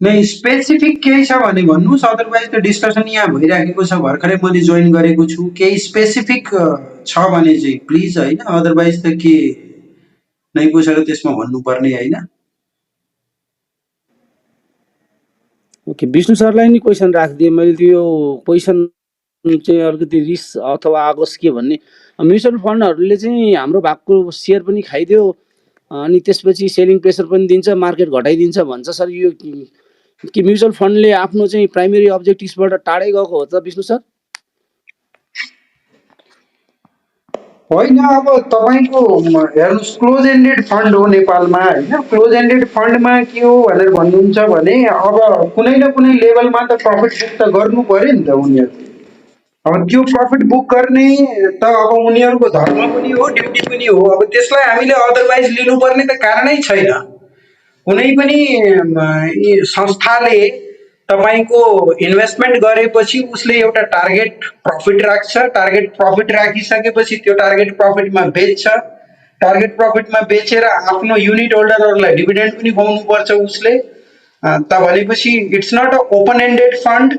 नै स्पेसिफिक केही छ भने भन्नुहोस्, अदरवाइज त डिस्कसन यहाँ भइराखेको छ, भर्खरै मैले जोइन गरेको छु। केही स्पेसिफिक छ भने चाहिँ प्लिज होइन, अदरवाइज त के नै पुसेर त्यसमा भन्नुपर्ने होइन। ओके, विष्णु सरलाई नि क्वेसन राखिदिएँ मैले। त्यो क्वेसन चाहिँ अलिकति रिस्क अथवा आगोस् के भन्ने, म्युचुअल फन्डहरूले चाहिँ हाम्रो भागको सेयर पनि खाइदियो अनि त्यसपछि सेलिङ प्रेसर पनि दिन्छ, मार्केट घटाइदिन्छ भन्छ सर। यो कि म्युचुअल फन्डले आफ्नो चाहिँ प्राइमेरी अब्जेक्टिभ्सबाट टाढै गएको हो त विष्णु सर? होइन, अब तपाईँको हेर्नुहोस्, क्लोज एन्डेड फन्ड हो नेपालमा होइन। क्लोज एन्डेड फन्डमा के हो भनेर भन्नुहुन्छ भने अब कुनै न कुनै लेभलमा त प्रफिट बुक त गर्नु पर्यो नि त उनीहरूले। अब त्यो प्रफिट बुक गर्ने त अब उनीहरूको धर्म पनि हो, ड्युटी पनि हो। अब त्यसलाई हामीले अदरवाइज लिनुपर्ने त कारणै छैन। कुनै पनि संस्थाले तपाईँको इन्भेस्टमेन्ट गरेपछि उसले एउटा टार्गेट प्रफिट राख्छ। टार्गेट प्रफिट राखिसकेपछि त्यो टार्गेट प्रफिटमा बेच्छ। टार्गेट प्रफिटमा बेचेर आफ्नो युनिट होल्डरहरूलाई डिभिडेन्ड पनि खुवाउनु पर्छ उसले। त भनेपछि it's not a open ended fund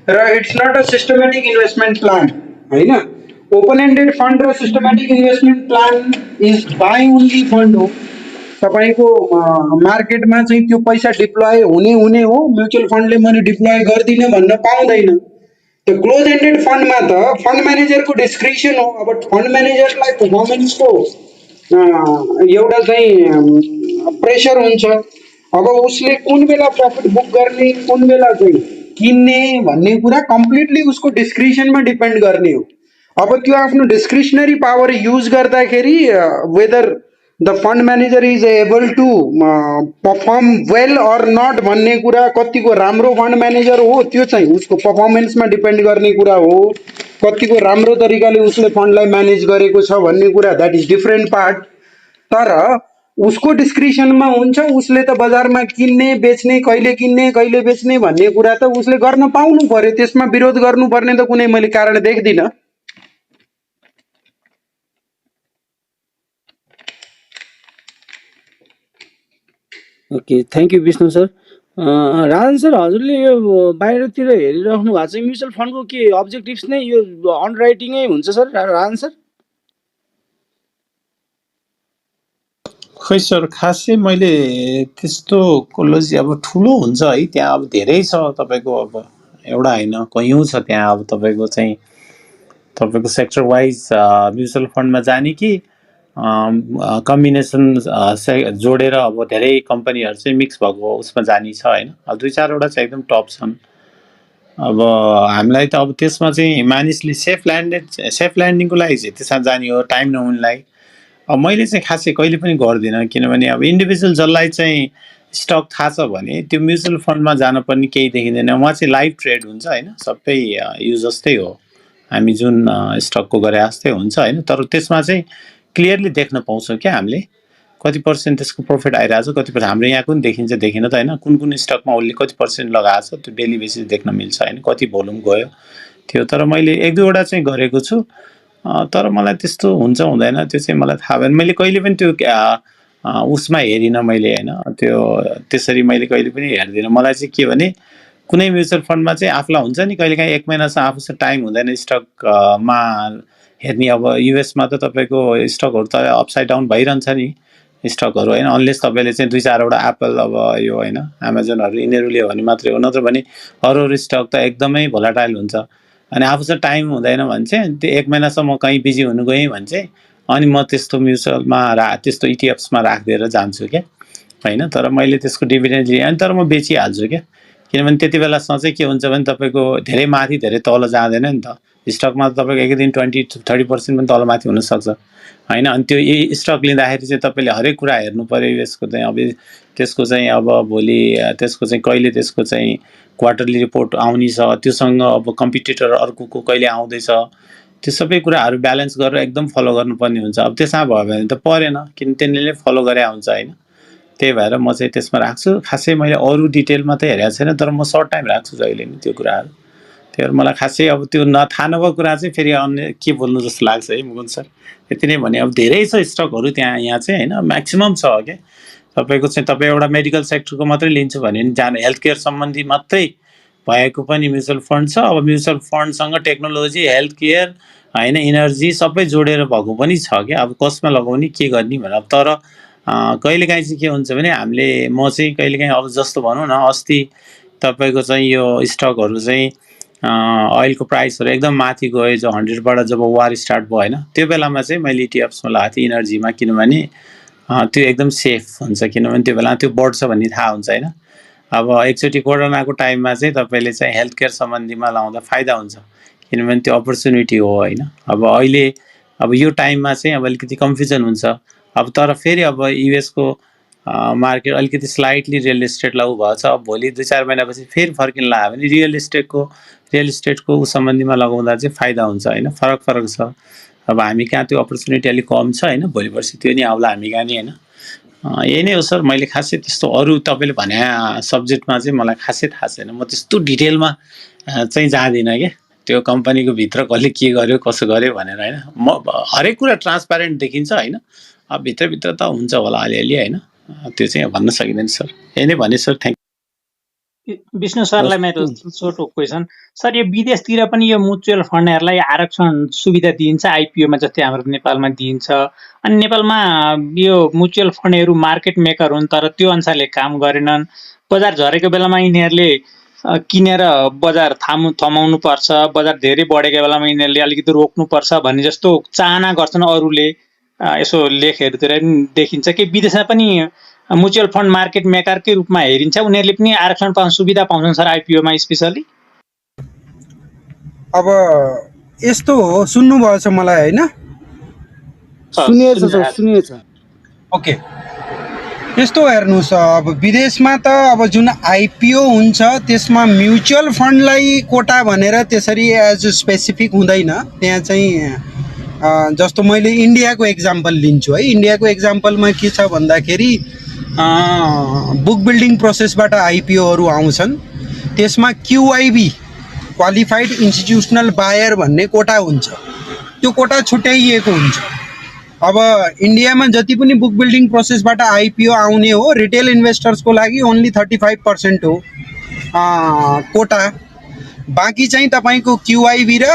र it's not a systematic investment plan होइन। ओपन एन्डेड फन्ड र systematic investment plan is by only fund हो। तपाईँको मार्केटमा चाहिँ त्यो पैसा डिप्लोय हुने हो। म्युचुअल फन्डले मैले डिप्लोय गर्दिनँ भन्न पाउँदैन। त्यो क्लोज एन्डेड फन्डमा त फन्ड म्यानेजरको डिस्क्रिप्सन हो। अब फन्ड म्यानेजरलाई पर्फर्मेन्सको एउटा चाहिँ प्रेसर हुन्छ। अब उसले कुन बेला प्रफिट बुक गर्ने, कुन बेला चाहिँ किन्ने भन्ने कुरा कम्प्लिटली उसको डिस्क्रिप्सनमा डिपेन्ड गर्ने हो। अब त्यो आफ्नो डिस्क्रिप्सनरी पावर युज गर्दाखेरि whether the fund manager is able to perform well or not भन्ने कुरा, कतिको राम्रो फन्ड म्यानेजर हो त्यो चाहिँ उसको पर्फर्मेन्समा डिपेन्ड गर्ने कुरा हो। कतिको राम्रो तरिकाले उसले फन्डलाई म्यानेज गरेको छ भन्ने कुरा, द्याट इज डिफ्रेन्ट पार्ट। तर उसको डिस्क्रिप्सनमा हुन्छ। उसले त बजारमा किन्ने बेच्ने, कहिले बेच्ने भन्ने कुरा त उसले गर्न पाउनु पर्यो। त्यसमा विरोध गर्नुपर्ने त कुनै मैले कारण देख्दिनँ। Okay, thank you Vishnu sir. Rajan sir, हजुरले यो बाहिरतिर हेरिराख्नु भएको चाहिँ म्युचुअल फन्डको के अब्जेक्टिभ्स नै यो अन्डरराइटिङै हुन्छ सर राजन सर? खै सर, खासै मैले त्यस्तो कोलोजी अब ठुलो हुन्छ है त्यहाँ, अब धेरै छ तपाईँको, अब एउटा होइन कयौँ छ त्यहाँ। अब तपाईँको चाहिँ तपाईँको सेक्टर वाइज म्युचुअल फन्डमा जाने कि कम्बिनेसन जोडेर अब धेरै कम्पनीहरू चाहिँ मिक्स भएको उसमा जाने छ होइन। अब 2-4वटा चाहिँ एकदम टप छन्। अब हामीलाई त अब त्यसमा चाहिँ मानिसले सेफ ल्यान्डिङको लागि चाहिँ त्यसमा जाने हो, टाइम नहुनुलाई। अब मैले चाहिँ खासै कहिले पनि गर्दिनँ, किनभने अब इन्डिभिजुअल जसलाई चाहिँ स्टक थाहा छ भने त्यो म्युचुअल फन्डमा जानुपर्ने केही देखिँदैन। उहाँ चाहिँ लाइभ ट्रेड हुन्छ होइन, सबै यो जस्तै हो, हामी जुन स्टकको गरे जस्तै हुन्छ होइन। तर त्यसमा चाहिँ क्लियरली देख्न पाउँछौँ क्या हामीले कति पर्सेन्ट त्यसको प्रफिट आइरहेको छ, कति पर्सेन्ट हाम्रो यहाँ पनि देखिन्छ, देखिन त होइन। कुन स्टकमा उसले कति पर्सेन्ट लगाएको छ त्यो डेली बेसिस देख्न मिल्छ होइन, कति भोल्युम गयो त्यो। तर मैले 1-2वटा चाहिँ गरेको छु, तर मलाई त्यस्तो हुन्छ हुँदैन त्यो चाहिँ मलाई थाहा भएन। मैले कहिले पनि त्यो उसमा हेरिनँ मैले होइन, त्यो त्यसरी मैले कहिले पनि हेर्दिनँ। मलाई चाहिँ के भने कुनै म्युचुअल फन्डमा चाहिँ आफूलाई हुन्छ नि कहिलेकाहीँ 1 महिनासम्म आफूसँग टाइम हुँदैन स्टकमा हेर्ने। अब युएसमा त तपाईँको स्टकहरू त अपसाइड डाउन भइरहन्छ नि स्टकहरू होइन, अनलेस तपाईँले चाहिँ 2-4वटा एप्पल अब यो होइन एमाजोनहरू यिनीहरू लियो भने मात्रै हो, नत्र भने अरू स्टक त एकदमै भोलाटाइल हुन्छ। अनि आफूसँग टाइम हुँदैन भने चाहिँ त्यो 1 महिनासम्म कहीँ बिजी हुनु गएँ भने चाहिँ अनि म त्यस्तो म्युचुअलमा त्यस्तो इटिएफ्समा राखिदिएर जान्छु क्या होइन। तर मैले त्यसको डिभिडेन्ड लिएँ अनि तर म बेचिहाल्छु क्या, किनभने त्यति बेलासम्म चाहिँ के हुन्छ भने तपाईँको धेरै माथि धेरै तल जाँदैन नि त। स्टकमा त तपाईँको एक दिन 20-30% पनि तलमाथि हुनसक्छ होइन। अनि त्यो स्टक लिँदाखेरि चाहिँ तपाईँले हरेक कुरा हेर्नु पऱ्यो। यसको चाहिँ अब त्यसको चाहिँ अब भोलि त्यसको चाहिँ कहिले त्यसको चाहिँ क्वार्टरली रिपोर्ट आउने छ, त्योसँग अब कम्पिटिटर अर्को कहिले आउँदैछ, त्यो सबै कुराहरू ब्यालेन्स गरेर एकदम फलो गर्नुपर्ने हुन्छ। अब त्यसमा भयो भने त परेन, किन त्यसले फलो गरे हुन्छ होइन। त्यही भएर म चाहिँ त्यसमा राख्छु। खासै मैले अरू डिटेलमा त हेरेको छैन, तर म सर्ट टाइम राख्छु जहिले नि त्यो कुराहरू। त्यही भएर मलाई खासै अब त्यो थाहा नभएको कुरा चाहिँ फेरि अन्य के बोल्नु जस्तो लाग्छ है मुकुन्द सर। यति नै भने अब धेरै छ स्टकहरू यहाँ चाहिँ होइन, म्याक्सिमम् छ क्या। तपाईँको चाहिँ तपाईँ एउटा मेडिकल सेक्टरको मात्रै लिन्छु भने नि जानु, हेल्थ केयर सम्बन्धी मात्रै भएको पनि म्युचुअल फन्ड छ। अब म्युचुअल फन्डसँग टेक्नोलोजी, हेल्थ केयर होइन, इनर्जी सबै जोडेर भएको पनि छ क्या। अब कसमा लगाउने के गर्ने भनेर। तर कहिलेकाहीँ चाहिँ के हुन्छ भने म चाहिँ कहिलेकाहीँ अब जस्तो भनौँ न, अस्ति तपाईँको चाहिँ यो स्टकहरू चाहिँ अइलको प्राइसहरू एकदम माथि गयो, जो 100बाट जब वार स्टार्ट भयो होइन, त्यो बेलामा चाहिँ मैले इटिएफ्समा लगाएको थिएँ इनर्जीमा, किनभने त्यो एकदम सेफ हुन्छ, किनभने त्यो बेला त्यो बढ्छ भन्ने थाहा हुन्छ होइन। अब एकचोटि कोरोनाको टाइममा चाहिँ तपाईँले चाहिँ हेल्थ केयर सम्बन्धीमा लाउँदा फाइदा हुन्छ, किनभने त्यो अपर्च्युनिटी हो होइन। अब अहिले अब यो टाइममा चाहिँ अब अलिकति कन्फ्युजन हुन्छ। अब तर फेरि अब युएसको मार्केट अलिकति स्लाइटली रियल इस्टेटलाई उ भएको छ। अब भोलि 2-4 महिनापछि फेरि फर्किन लाग्यो भने रियल इस्टेटको सम्बन्धीमा लगाउँदा चाहिँ फाइदा हुन्छ होइन। फरक छ। अब हामी कहाँ त्यो अपर्च्युनिटी अलिक कम छ होइन, भोलि पर्सि त्यो नि आउला हामी कहाँ नि होइन। यही नै हो सर। मैले खासै त्यस्तो अरू तपाईँले भने सब्जेक्टमा चाहिँ मलाई खासै थाहा छैन। म त्यस्तो डिटेलमा चाहिँ जाँदिनँ क्या, त्यो कम्पनीको भित्र कसले के गर्यो कसो गर्यो भनेर होइन। म हरेक कुरा ट्रान्सप्यारेन्ट देखिन्छ होइन। अब भित्रभित्र त हुन्छ होला अलिअलि होइन, त्यो चाहिँ भन्न सकिँदैन सर। यही नै भने सर, थ्याङ्क यू। विष्णु सरलाई मेरो छोटो क्वेसन सर, यो विदेशतिर पनि यो म्युचुअल फन्डहरूलाई आरक्षण सुविधा दिइन्छ आइपिओमा जस्तै हाम्रो नेपालमा दिइन्छ, अनि नेपालमा यो म्युचुअल फन्डहरू मार्केट मेकर हुन् तर त्यो अनुसारले काम गरेनन्। बजार झरेको बेलामा यिनीहरूले किनेर बजार थमाउनु पर्छ, बजार धेरै बढेको बेलामा यिनीहरूले अलिकति रोक्नुपर्छ भन्ने जस्तो चाहना गर्छन् अरूले। यसो लेखहरूतिर पनि देखिन्छ कि विदेशमा पनि म्युचुअल फन्ड मार्केट मेकरकै रूपमा हेरिन्छ, उनीहरूले पनि आरक्षण पाउन सुविधा पाउँछन् सर आइपिओमा स्पेसली। अब यस्तो हो, सुन्नुभएको छ मलाई होइन? सुनिएछ। ओके, यस्तो हेर्नुहोस्, अब विदेशमा त अब जुन आइपिओ हुन्छ त्यसमा म्युचुअल फन्डलाई कोटा भनेर त्यसरी एज स्पेसिफिक हुँदैन। त्यहाँ चाहिँ जस्तो मैले इन्डियाको एक्जाम्पल लिन्छु है। इन्डियाको एक्जाम्पलमा के छ भन्दाखेरि बुक बिल्डिङ प्रोसेसबाट आइपिओहरू आउँछन्, त्यसमा क्युआइबी क्वालिफाइड इन्स्टिट्युसनल बायर भन्ने कोटा हुन्छ, त्यो कोटा छुट्याइएको हुन्छ। अब इन्डियामा जति पनि बुक बिल्डिङ प्रोसेसबाट आइपिओ आउने हो, रिटेल इन्भेस्टर्सको लागि ओन्ली 35% हो कोटा। बाँकी चाहिँ तपाईँको क्युआइबी र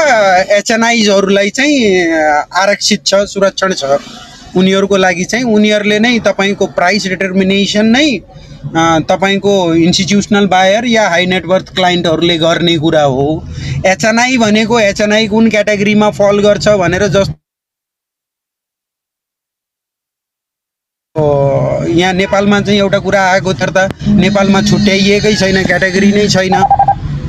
एचएनआइजहरूलाई चाहिँ आरक्षित छ, सुरक्षण छ उनीहरूको लागि चाहिँ। उनीहरूले नै तपाईँको प्राइस डिटर्मिनेसन नै तपाईँको इन्स्टिट्युसनल बायर या हाई नेटवर्थ क्लाइन्टहरूले गर्ने कुरा हो। एचएनआई भनेको एचएनआई कुन क्याटेगोरीमा फल गर्छ भनेर जस्तो यहाँ नेपालमा चाहिँ एउटा कुरा आएको थियो, त नेपालमा छुट्याइएकै छैन, क्याटेगोरी नै छैन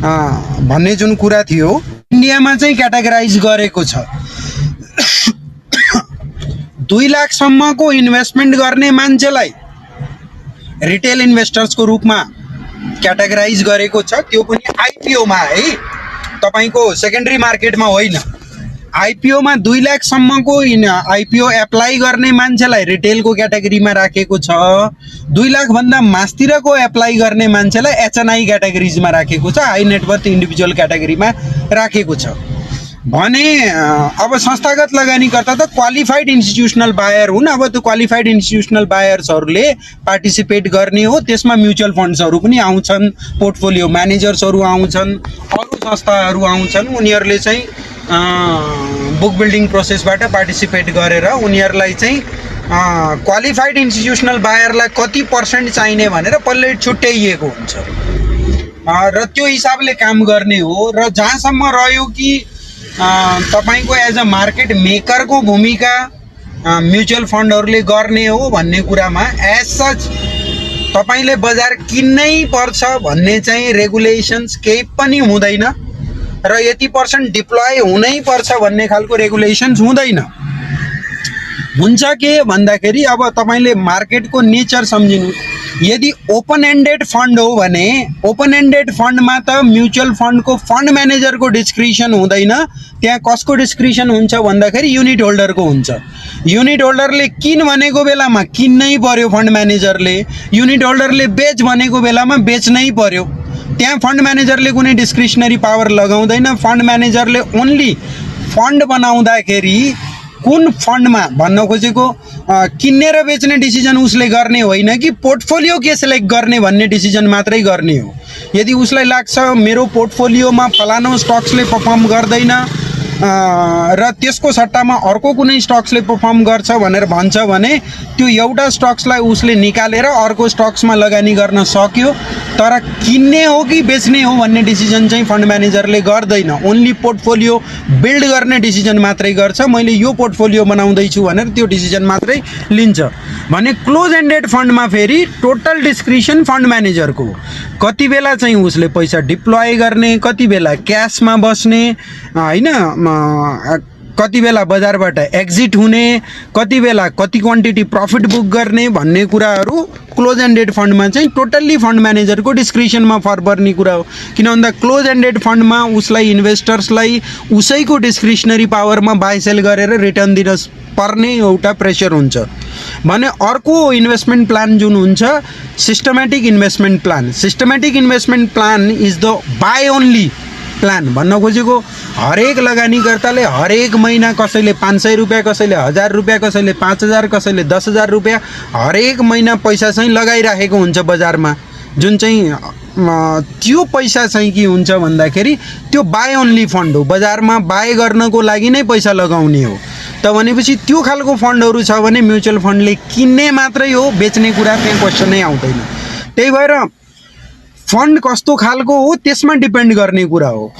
भन्ने जुन कुरा थियो, इन्डियामा चाहिँ क्याटेगराइज गरेको छ। 2 लाखसम्मको इन्भेस्टमेन्ट गर्ने मान्छेलाई रिटेल इन्भेस्टर्सको रूपमा क्याटेगराइज गरेको छ, त्यो पनि आइपिओमा है, तपाईँको सेकेन्डरी मार्केटमा होइन। आइपिओमा 2 लाखसम्मको आइपिओ एप्लाई गर्ने मान्छेलाई रिटेलको क्याटेगोरीमा राखेको छ। 2 लाखभन्दा मास्तिरको एप्लाई गर्ने मान्छेलाई एचएनआई क्याटेगोरिजमा राखेको छ, हाई नेटवर्थ इन्डिभिजुअल क्याटेगोरीमा राखेको छ भने अब संस्थागत लगानीकर्ता त क्वालिफाइड इन्स्टिट्युसनल बायर हुन्। अब त्यो क्वालिफाइड इन्स्टिट्युसनल बायर्सहरूले पार्टिसिपेट गर्ने हो, त्यसमा म्युचुअल फन्ड्सहरू पनि आउँछन्, पोर्टफोलियो म्यानेजर्सहरू आउँछन्, अरू संस्थाहरू आउँछन्। उनीहरूले चाहिँ बुक बिल्डिङ प्रोसेसबाट पार्टिसिपेट गरेर उनीहरूलाई चाहिँ क्वालिफाइड इन्स्टिट्युसनल बायरलाई कति पर्सेन्ट चाहिने भनेर पल्ले छुट्याइएको हुन्छ र त्यो हिसाबले काम गर्ने हो। र जहाँसम्म रह्यो कि तपाईको एज अ मार्केट मेकरको भूमिका म्युचुअल फन्डहरूले गर्ने हो भन्ने कुरामा एज सच तपाईले बजार किन्नै पर्छ भन्ने चाहिँ रेगुलेसन्स केही पनि हुँदैन र यति % डिप्लोय हुनै पर्छ भन्ने खालको रेगुलेसन्स हुँदैन। हुन्छ के भन्दाखेरि अब तपाईले मार्केटको नेचर सम्झिनु। यदि ओपन एन्डेड फन्ड हो भने ओपन एन्डेड फन्डमा त म्युचुअल फन्डको फन्ड म्यानेजरको डिस्क्रिप्सन हुँदैन, त्यहाँ कसको डिस्क्रिप्सन हुन्छ भन्दाखेरि युनिट होल्डरको हुन्छ। युनिट होल्डरले किन भनेको बेलामा किन्नै पर्यो, फन्ड म्यानेजरले युनिट होल्डरले बेच भनेको बेलामा बेच्नै पर्यो। त्यहाँ फन्ड म्यानेजरले कुनै डिस्क्रिसनरी पावर लगाउँदैन। फन्ड म्यानेजरले ओन्ली फन्ड बनाउँदाखेरि कुन फन्डमा भन्न खोजेको किन्ने र बेच्ने डिसिजन उसले गर्ने होइन कि पोर्टफोलियो के सेलेक्ट गर्ने भन्ने डिसिजन मात्रै गर्ने हो। यदि उसलाई लाग्छ मेरो पोर्टफोलियोमा फलानु स्टक्सले पर्फर्म गर्दैन र त्यसको सट्टामा अर्को कुनै स्टक्सले पर्फर्म गर्छ भनेर भन्छ भने त्यो एउटा स्टक्सलाई उसले निकालेर अर्को स्टक्समा लगानी गर्न सक्यो। तर किन्ने हो कि बेच्ने हो भन्ने डिसिजन चाहिँ फन्ड म्यानेजरले गर्दैन। ओन्ली पोर्टफोलियो बिल्ड गर्ने डिसिजन मात्रै गर्छ। मैले यो पोर्टफोलियो बनाउँदैछु भनेर त्यो डिसिजन मात्रै लिन्छ भने क्लोज एन्डेड फन्डमा फेरि टोटल डिस्क्रिसन फन्ड म्यानेजरको। कति बेला चाहिँ उसले पैसा डिप्लोय गर्ने, कति बेला क्यासमा बस्ने होइन, कति बेला बजारबाट एक्जिट हुने, कति बेला कति क्वान्टिटी प्रफिट बुक गर्ने भन्ने कुराहरू क्लोज एन्डेड फन्डमा चाहिँ टोटल्ली फन्ड म्यानेजरको डिस्क्रिसनमा फर पर्ने कुरा हो। किन भन्दा क्लोज एन्डेड फन्डमा उसलाई इन्भेस्टर्सलाई उसैको डिस्क्रिसनरी पावरमा बाई सेल गरेर रिटर्न दिन पर्ने एउटा प्रेसर हुन्छ भने अर्को इन्भेस्टमेन्ट प्लान जुन हुन्छ systematic investment plan. Systematic investment plan is the by only plan. भन्न खोजेको हरेक लगानीकर्ताले हरेक महिना कसैले 500 रुपियाँ, कसैले 1000 रुपियाँ, कसैले 5000, कसैले 10,000 रुपियाँ हरेक महिना पैसा चाहिँ लगाइराखेको हुन्छ बजारमा। जुन चाहिँ त्यो पैसा चाहिँ के हुन्छ भन्दाखेरि त्यो बाई ओन्ली फन्ड हो, बजारमा बाई गर्नको लागि नै पैसा लगाउने हो। त भनेपछि त्यो खालको फन्डहरू छ भने म्युचुअल फन्डले किन्ने मात्रै हो, बेच्ने कुरा त्यहाँ क्वेसनै आउँदैन। त्यही भएर फन्ड कस्तो खालको हो त्यसमा डिपेन्ड गर्ने कुरा हो।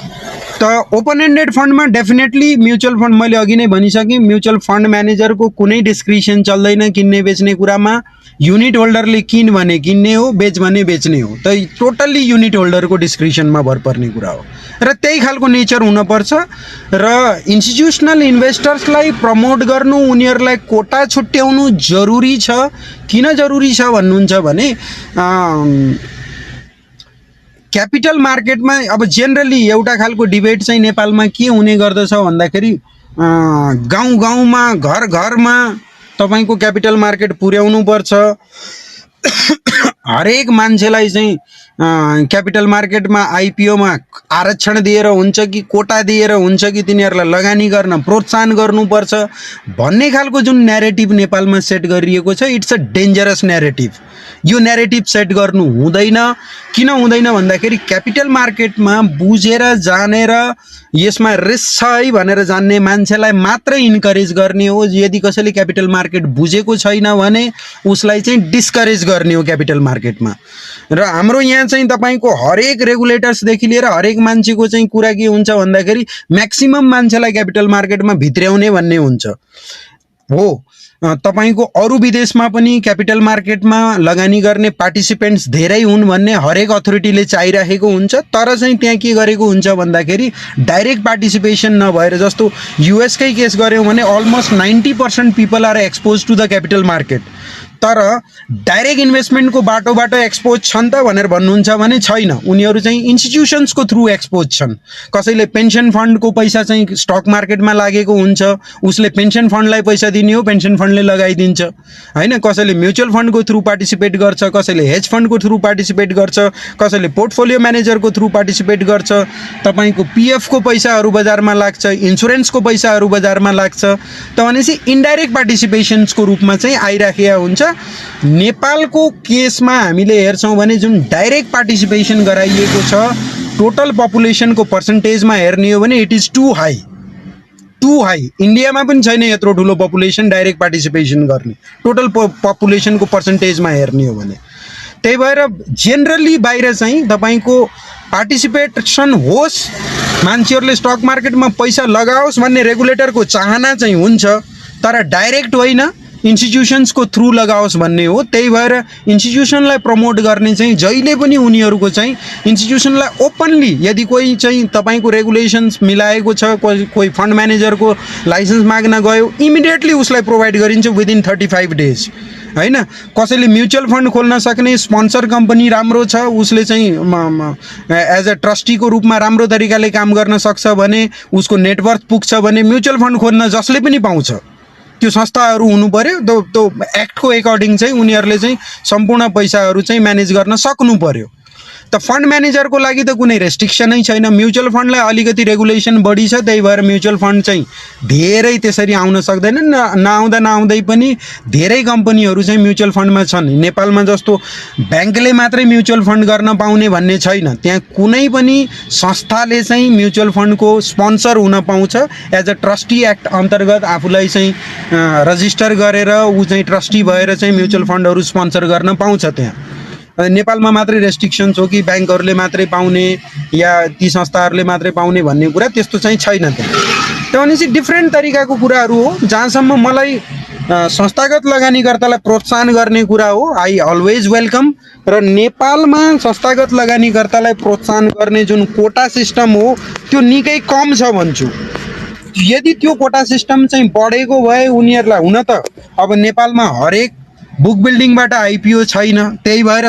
त ओपन एन्डेड फन्डमा डेफिनेटली म्युचुअल फन्ड मैले अघि नै भनिसकेँ, म्युचुअल फन्ड म्यानेजरको कुनै डिस्क्रिसन चल्दैन किन्ने बेच्ने कुरामा। युनिट होल्डरले किन भने किन्ने हो, बेच भने बेच्ने हो। त टोटल्ली युनिट होल्डरको डिस्क्रिसनमा भर पर्ने कुरा हो र त्यही खालको नेचर हुनुपर्छ। र इन्स्टिट्युसनल इन्भेस्टर्सलाई प्रमोट गर्नु, उनीहरूलाई कोटा छुट्याउनु जरुरी छ। किन जरुरी छ भन्नुहुन्छ भने क्यापिटल मार्केटमा अब जेनरली एउटा खालको डिबेट चाहिँ नेपालमा के हुने गर्दछ भन्दाखेरि गाउँ गाउँमा घर घरमा तपाईको क्यापिटल मार्केट पुर्याउनु पर्छ। हरेक मान्छेलाई चाहिँ क्यापिटल मार्केटमा आइपिओमा आरक्षण दिएर हुन्छ कि कोटा दिएर हुन्छ कि तिनीहरूलाई लगानी गर्न प्रोत्साहन गर्नुपर्छ भन्ने खालको जुन न्यारेटिभ नेपालमा सेट गरिएको छ, इट्स अ डेन्जरस न्यारेटिभ। यो न्यारेटिभ सेट गर्नु हुँदैन। किन हुँदैन भन्दाखेरि क्यापिटल मार्केटमा बुझेर जानेर यसमा रिस्क छ है भनेर जान्ने मान्छेलाई मात्रै इन्करेज गर्ने हो। यदि कसैले क्यापिटल मार्केट बुझेको छैन भने उसलाई चाहिँ डिस्करेज गर्ने हो क्यापिटल मार्केटमा। र हाम्रो यहाँ चाहिँ तपाईको हरेक रेगुलेटर्सदेखि लिएर हरेक मान्छेको चाहिँ कुरा के हुन्छ भन्दाखेरि म्याक्सिमम मान्छेलाई क्यापिटल मार्केटमा भित्र्याउने भन्ने हुन्छ हो। तपाईको अरू विदेशमा पनि क्यापिटल मार्केटमा लगानी गर्ने पार्टिसिपेन्ट्स धेरै हुन् भन्ने हरेक अथोरिटीले चाहिरहेको हुन्छ। तर चाहिँ त्यहाँ के गरेको हुन्छ भन्दाखेरि डाइरेक्ट पार्टिसिपेसन नभएर, जस्तो युएसकै केस गऱ्यौँ भने almost 90% people are expose to the capital market. तर डाइरेक्ट इन्भेस्टमेन्टको बाटोबाट एक्सपोज छन् त भनेर भन्नुहुन्छ भने छैन। उनीहरू चाहिँ इन्स्टिट्युसन्सको थ्रु एक्सपोज छन्। कसैले पेन्सन फन्डको पैसा चाहिँ स्टक मार्केटमा लागेको हुन्छ, उसले पेन्सन फन्डलाई पैसा दिने हो, पेन्सन फन्डले लगाइदिन्छ होइन। कसैले म्युचुअल फन्डको थ्रु पार्टिसिपेट गर्छ, कसैले हेज फन्डको थ्रु पार्टिसिपेट गर्छ, कसैले पोर्टफोलियो म्यानेजरको थ्रु पार्टिसिपेट गर्छ। तपाईको पिएफको पैसाहरू बजारमा लाग्छ, इन्सुरेन्सको पैसाहरू बजारमा लाग्छ। त भनेपछि इन्डाइरेक्ट पार्टिसिपेसन्सको रूपमा चाहिँ आइराखेको हुन्छ। नेपालको केसमा हामीले हेर्छौँ भने जुन डाइरेक्ट पार्टिसिपेसन गराइएको छ टोटल पपुलेसनको पर्सेन्टेजमा हेर्ने हो भने इट इज टु हाई। इन्डियामा पनि छैन यत्रो ठुलो पपुलेसन डाइरेक्ट पार्टिसिपेसन गर्ने टोटल पपुलेसनको पर्सेन्टेजमा हेर्ने हो भने। त्यही भएर जेनरली बाहिर चाहिँ तपाईको पार्टिसिपेसन होस्, मान्छेहरूले स्टक मार्केटमा पैसा लगाओस् भन्ने रेगुलेटरको चाहना चाहिँ हुन्छ, तर डाइरेक्ट होइन, इन्स्टिट्युसन्सको थ्रु लगाओस् भन्ने हो। त्यही भएर इन्स्टिट्युसनलाई प्रमोट गर्ने चाहिँ जहिले पनि उनीहरूको चाहिँ इन्स्टिट्युसनलाई ओपनली, यदि कोही चाहिँ तपाईको रेगुलेसन्स मिलाएको छ, कोही फन्ड म्यानेजरको लाइसेन्स माग्न गयो, इमिडिएटली उसलाई प्रोभाइड गरिन्छ विदिन 35 डेज होइन। कसैले म्युचुअल फन्ड खोल्न सक्ने स्पोन्सर कम्पनी राम्रो छ, उसले चाहिँ एज अ ट्रस्टीको रूपमा राम्रो तरिकाले काम गर्न सक्छ भने, उसको नेटवर्थ पुग्छ भने म्युचुअल फन्ड खोल्न जसले पनि पाउँछ। त्यो संस्थाहरू हुनु पर्यो, त्यो एक्टको एकर्डिङ चाहिँ उनीहरूले चाहिँ सम्पूर्ण पैसाहरू चाहिँ म्यानेज गर्न सक्नु पर्यो। त फन्ड म्यानेजरको लागि त कुनै रेस्ट्रिक्सनै छैन। म्युचुअल फन्डलाई अलिकति रेगुलेसन बढी छ, त्यही भएर म्युचुअल फन्ड चाहिँ धेरै त्यसरी आउन सक्दैन। नआउँदै पनि धेरै कम्पनीहरू चाहिँ म्युचुअल फन्डमा छन्। नेपालमा जस्तो ब्याङ्कले मात्रै म्युचुअल फन्ड गर्न पाउने भन्ने छैन। त्यहाँ कुनै पनि संस्थाले चाहिँ म्युचुअल फन्डको स्पोन्सर हुन पाउँछ। एज अ ट्रस्टी एक्ट अन्तर्गत आफूलाई चाहिँ रजिस्टर गरेर ऊ चाहिँ ट्रस्टी भएर चाहिँ म्युचुअल फन्डहरू स्पोन्सर गर्न पाउँछ। त्यहाँ नेपालमा मात्रै रेस्ट्रिक्सन्स हो कि ब्याङ्कहरूले मात्रै पाउने या ती संस्थाहरूले मात्रै पाउने भन्ने कुरा त्यस्तो चाहिँ छैन। त्यो भनेपछि डिफ्रेन्ट तरिकाको कुराहरू हो। जहाँसम्म मलाई संस्थागत लगानीकर्तालाई प्रोत्साहन गर्ने कुरा हो, आई अलवेज वेलकम। र नेपालमा संस्थागत लगानीकर्तालाई प्रोत्साहन गर्ने जुन कोटा सिस्टम हो त्यो निकै कम छ भन्छु। यदि त्यो कोटा सिस्टम चाहिँ बढेको भए उनीहरूलाई, हुन त अब नेपालमा हरेक बुक बिल्डिङबाट आइपिओ छैन, त्यही भएर